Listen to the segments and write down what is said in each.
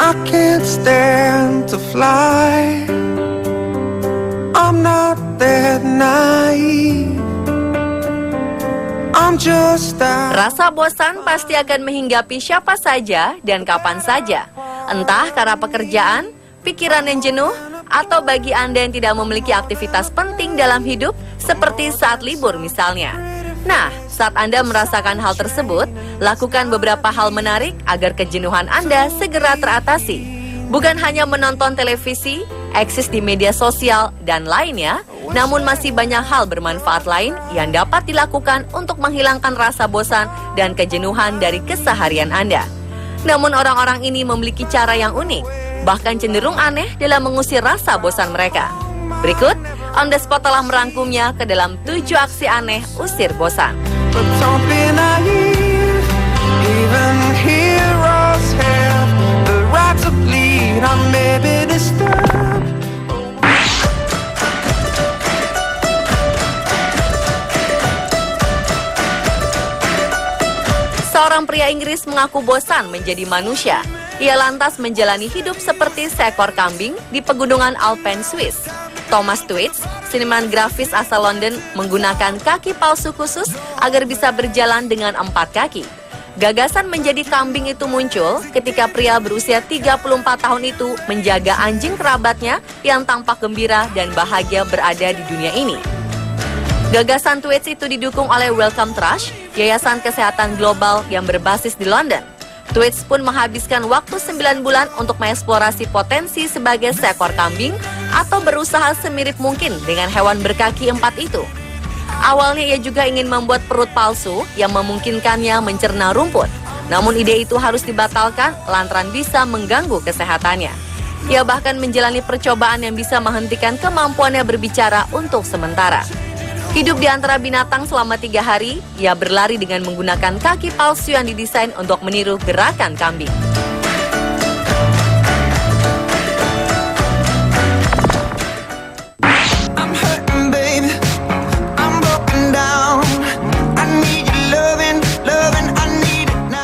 I can't stand to fly. I'm not that naive. I'm just that. Rasa bosan pasti akan menghinggapi siapa saja dan kapan saja. Entah karena pekerjaan, pikiran yang jenuh, atau bagi Anda yang tidak memiliki aktivitas penting dalam hidup, seperti saat libur misalnya. Nah, saat Anda merasakan hal tersebut, lakukan beberapa hal menarik agar kejenuhan Anda segera teratasi. Bukan hanya menonton televisi, eksis di media sosial, dan lainnya, namun masih banyak hal bermanfaat lain yang dapat dilakukan untuk menghilangkan rasa bosan dan kejenuhan dari keseharian Anda. Namun orang-orang ini memiliki cara yang unik, bahkan cenderung aneh dalam mengusir rasa bosan mereka. Berikut, On The Spot telah merangkumnya ke dalam 7 aksi aneh usir bosan. But don't be naive. Even heroes have the right to bleed. I may be disturbed. Seorang pria Inggris mengaku bosan menjadi manusia. Ia lantas menjalani hidup seperti seekor kambing di pegunungan Alpen, Swiss. Thomas Tweeds, seniman grafis asal London, menggunakan kaki palsu khusus agar bisa berjalan dengan 4 kaki. Gagasan menjadi kambing itu muncul ketika pria berusia 34 tahun itu menjaga anjing kerabatnya yang tampak gembira dan bahagia berada di dunia ini. Gagasan Tweeds itu didukung oleh Wellcome Trust, yayasan kesehatan global yang berbasis di London. Tweeds pun menghabiskan waktu 9 bulan untuk mengeksplorasi potensi sebagai seekor kambing atau berusaha semirip mungkin dengan hewan berkaki 4 itu. Awalnya ia juga ingin membuat perut palsu yang memungkinkannya mencerna rumput. Namun ide itu harus dibatalkan lantaran bisa mengganggu kesehatannya. Ia bahkan menjalani percobaan yang bisa menghentikan kemampuannya berbicara untuk sementara. Hidup di antara binatang selama 3 hari, ia berlari dengan menggunakan kaki palsu yang didesain untuk meniru gerakan kambing.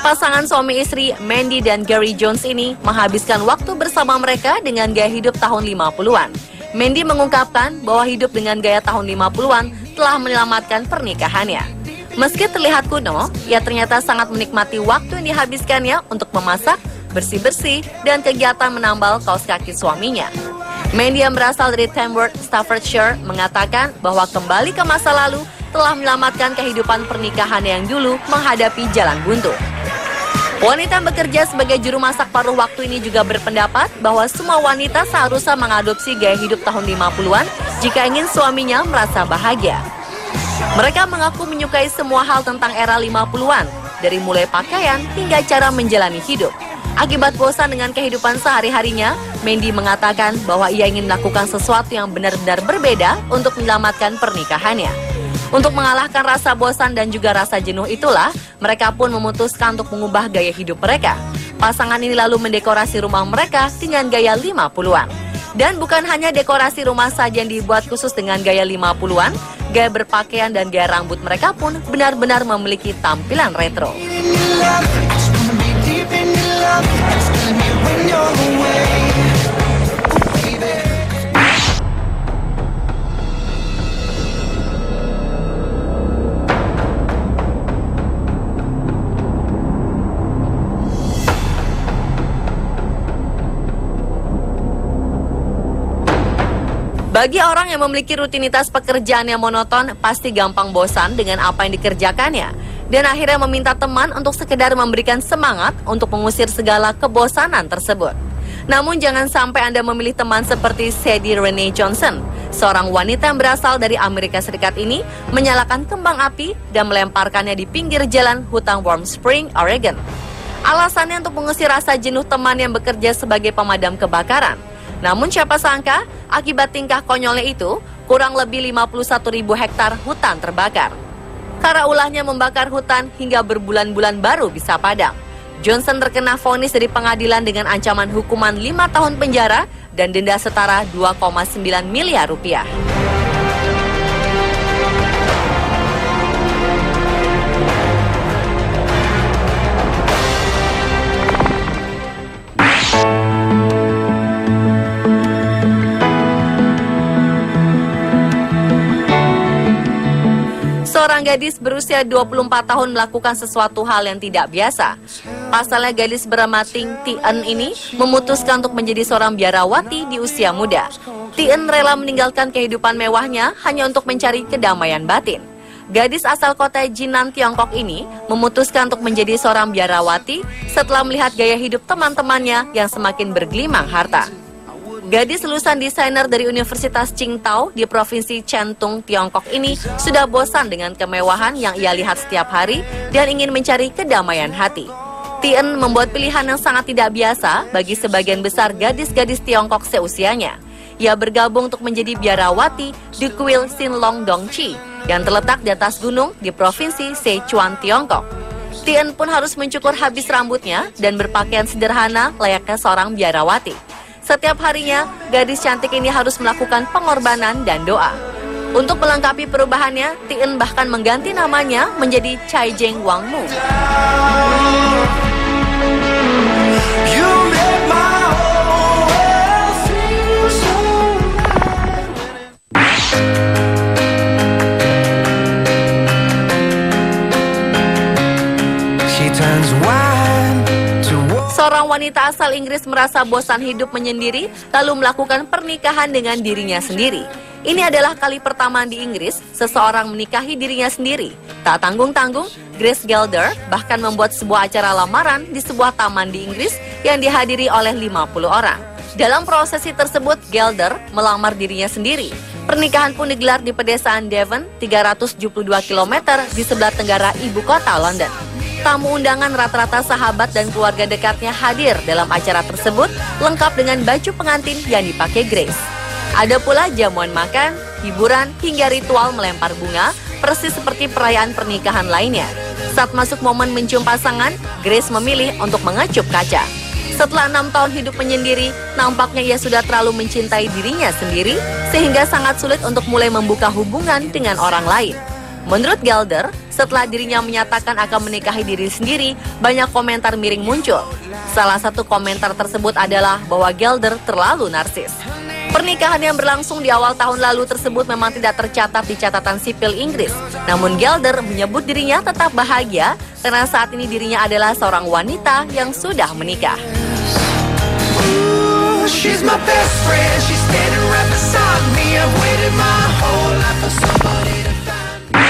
Pasangan suami istri Mandy dan Gary Jones ini menghabiskan waktu bersama mereka dengan gaya hidup tahun 50-an. Mandy mengungkapkan bahwa hidup dengan gaya tahun 50-an telah menyelamatkan pernikahannya. Meski terlihat kuno, ia ternyata sangat menikmati waktu yang dihabiskannya untuk memasak, bersih-bersih, dan kegiatan menambal kaos kaki suaminya. Mandy yang berasal dari Tamworth, Staffordshire, mengatakan bahwa kembali ke masa lalu telah menyelamatkan kehidupan pernikahan yang dulu menghadapi jalan buntu. Wanita yang bekerja sebagai juru masak paruh waktu ini juga berpendapat bahwa semua wanita seharusnya mengadopsi gaya hidup tahun 50-an jika ingin suaminya merasa bahagia. Mereka mengaku menyukai semua hal tentang era 50-an, dari mulai pakaian hingga cara menjalani hidup. Akibat bosan dengan kehidupan sehari-harinya, Mandy mengatakan bahwa ia ingin melakukan sesuatu yang benar-benar berbeda untuk menyelamatkan pernikahannya. Untuk mengalahkan rasa bosan dan juga rasa jenuh itulah, mereka pun memutuskan untuk mengubah gaya hidup mereka. Pasangan ini lalu mendekorasi rumah mereka dengan gaya 50-an. Dan bukan hanya dekorasi rumah saja yang dibuat khusus dengan gaya 50-an, gaya berpakaian dan gaya rambut mereka pun benar-benar memiliki tampilan retro. Bagi orang yang memiliki rutinitas pekerjaan yang monoton, pasti gampang bosan dengan apa yang dikerjakannya. Dan akhirnya meminta teman untuk sekedar memberikan semangat untuk mengusir segala kebosanan tersebut. Namun jangan sampai Anda memilih teman seperti Sadie Renee Johnson. Seorang wanita yang berasal dari Amerika Serikat ini menyalakan kembang api dan melemparkannya di pinggir jalan hutan Warm Spring, Oregon. Alasannya untuk mengusir rasa jenuh teman yang bekerja sebagai pemadam kebakaran. Namun siapa sangka, akibat tingkah konyolnya itu, kurang lebih 51.000 hektar hutan terbakar. Karena ulahnya membakar hutan hingga berbulan-bulan baru bisa padam. Johnson terkena vonis dari pengadilan dengan ancaman hukuman 5 tahun penjara dan denda setara 2,9 miliar rupiah. gadis berusia 24 tahun melakukan sesuatu hal yang tidak biasa. Pasalnya gadis bernama Ting Tien ini memutuskan untuk menjadi seorang biarawati di usia muda. Tien rela meninggalkan kehidupan mewahnya hanya untuk mencari kedamaian batin. Gadis asal kota Jinan, Tiongkok ini memutuskan untuk menjadi seorang biarawati setelah melihat gaya hidup teman-temannya yang semakin bergelimang harta. Gadis lulusan desainer dari Universitas Qingdao di Provinsi Shantung, Tiongkok ini sudah bosan dengan kemewahan yang ia lihat setiap hari dan ingin mencari kedamaian hati. Tien membuat pilihan yang sangat tidak biasa bagi sebagian besar gadis-gadis Tiongkok seusianya. Ia bergabung untuk menjadi biarawati di kuil Sinlong Dongqi yang terletak di atas gunung di Provinsi Sichuan, Tiongkok. Tien pun harus mencukur habis rambutnya dan berpakaian sederhana layaknya seorang biarawati. Setiap harinya, gadis cantik ini harus melakukan pengorbanan dan doa. Untuk melengkapi perubahannya, Tien bahkan mengganti namanya menjadi Cai Jeng Wangmu. You make my whole world feel so right. She turns wine to water. Seorang wanita asal Inggris merasa bosan hidup menyendiri, lalu melakukan pernikahan dengan dirinya sendiri. Ini adalah kali pertama di Inggris seseorang menikahi dirinya sendiri. Tak tanggung-tanggung, Grace Gelder bahkan membuat sebuah acara lamaran di sebuah taman di Inggris yang dihadiri oleh 50 orang. Dalam prosesi tersebut, Gelder melamar dirinya sendiri. Pernikahan pun digelar di pedesaan Devon, 372 km di sebelah tenggara ibu kota London. Tamu undangan rata-rata sahabat dan keluarga dekatnya hadir dalam acara tersebut, lengkap dengan baju pengantin yang dipakai Grace. Ada pula jamuan makan, hiburan, hingga ritual melempar bunga, persis seperti perayaan pernikahan lainnya. Saat masuk momen mencium pasangan, Grace memilih untuk mengecup kaca. Setelah 6 tahun hidup menyendiri, nampaknya ia sudah terlalu mencintai dirinya sendiri, sehingga sangat sulit untuk mulai membuka hubungan dengan orang lain. Menurut Gelder, setelah dirinya menyatakan akan menikahi diri sendiri, banyak komentar miring muncul. Salah satu komentar tersebut adalah bahwa Gelder terlalu narsis. Pernikahan yang berlangsung di awal tahun lalu tersebut memang tidak tercatat di catatan sipil Inggris. Namun Gelder menyebut dirinya tetap bahagia karena saat ini dirinya adalah seorang wanita yang sudah menikah. Ooh, she's my best friend. She's standing right beside me. I've waited my whole life for somebody to find me.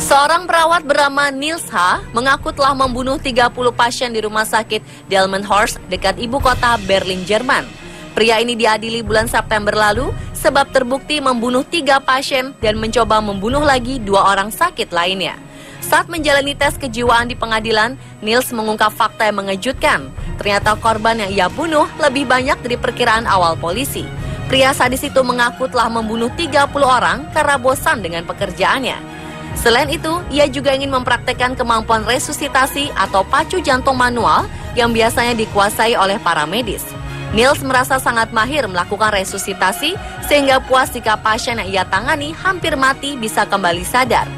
Seorang perawat bernama Niels H. mengaku telah membunuh 30 pasien di rumah sakit Delmenhorst dekat ibu kota Berlin, Jerman. Pria ini diadili bulan September lalu sebab terbukti membunuh 3 pasien dan mencoba membunuh lagi 2 orang sakit lainnya. Saat menjalani tes kejiwaan di pengadilan, Niels mengungkap fakta yang mengejutkan. Ternyata korban yang ia bunuh lebih banyak dari perkiraan awal polisi. Pria sadis itu mengaku telah membunuh 30 orang karena bosan dengan pekerjaannya. Selain itu, ia juga ingin mempraktekkan kemampuan resusitasi atau pacu jantung manual yang biasanya dikuasai oleh para medis. Niels merasa sangat mahir melakukan resusitasi sehingga puas jika pasien yang ia tangani hampir mati bisa kembali sadar.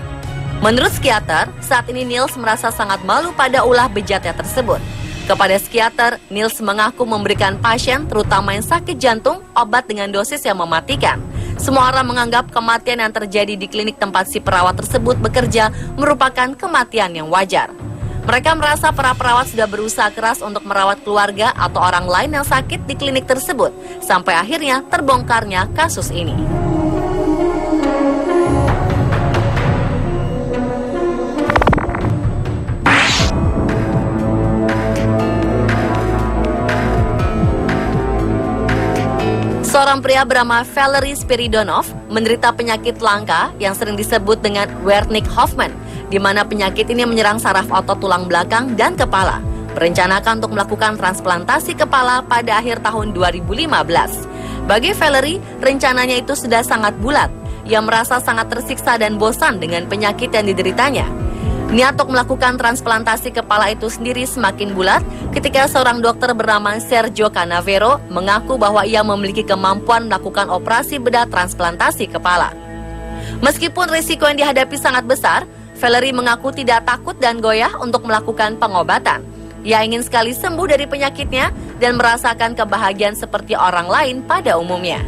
Menurut psikiater, saat ini Niels merasa sangat malu pada ulah bejatnya tersebut. Kepada psikiater, Niels mengaku memberikan pasien, terutama yang sakit jantung, obat dengan dosis yang mematikan. Semua orang menganggap kematian yang terjadi di klinik tempat si perawat tersebut bekerja merupakan kematian yang wajar. Mereka merasa para perawat sudah berusaha keras untuk merawat keluarga atau orang lain yang sakit di klinik tersebut, sampai akhirnya terbongkarnya kasus ini. Seorang pria bernama Valery Spiridonov menderita penyakit langka yang sering disebut dengan Wernicke-Hoffmann, di mana penyakit ini menyerang saraf otot tulang belakang dan kepala. Berencanakan untuk melakukan transplantasi kepala pada akhir tahun 2015. Bagi Valery, rencananya itu sudah sangat bulat. Ia merasa sangat tersiksa dan bosan dengan penyakit yang dideritanya. Niat untuk melakukan transplantasi kepala itu sendiri semakin bulat ketika seorang dokter bernama Sergio Canavero mengaku bahwa ia memiliki kemampuan melakukan operasi bedah transplantasi kepala. Meskipun risiko yang dihadapi sangat besar, Valery mengaku tidak takut dan goyah untuk melakukan pengobatan. Ia ingin sekali sembuh dari penyakitnya dan merasakan kebahagiaan seperti orang lain pada umumnya.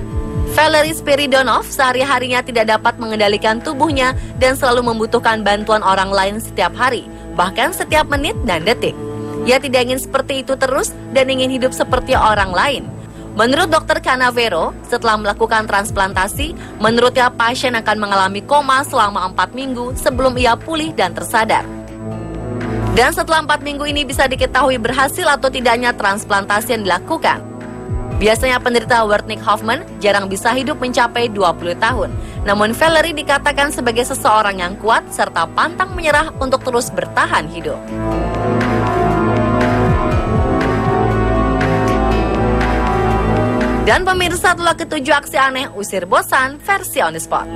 Valery Spiridonov sehari-harinya tidak dapat mengendalikan tubuhnya dan selalu membutuhkan bantuan orang lain setiap hari, bahkan setiap menit dan detik. Ia tidak ingin seperti itu terus dan ingin hidup seperti orang lain. Menurut Dr. Canavero, setelah melakukan transplantasi, menurutnya pasien akan mengalami koma selama 4 minggu sebelum ia pulih dan tersadar. Dan setelah 4 minggu ini bisa diketahui berhasil atau tidaknya transplantasi yang dilakukan. Biasanya penderita Wernicke-Hoffmann jarang bisa hidup mencapai 20 tahun. Namun Valery dikatakan sebagai seseorang yang kuat serta pantang menyerah untuk terus bertahan hidup. Dan pemirsa, itulah ketujuh aksi aneh usir bosan versi On The Spot.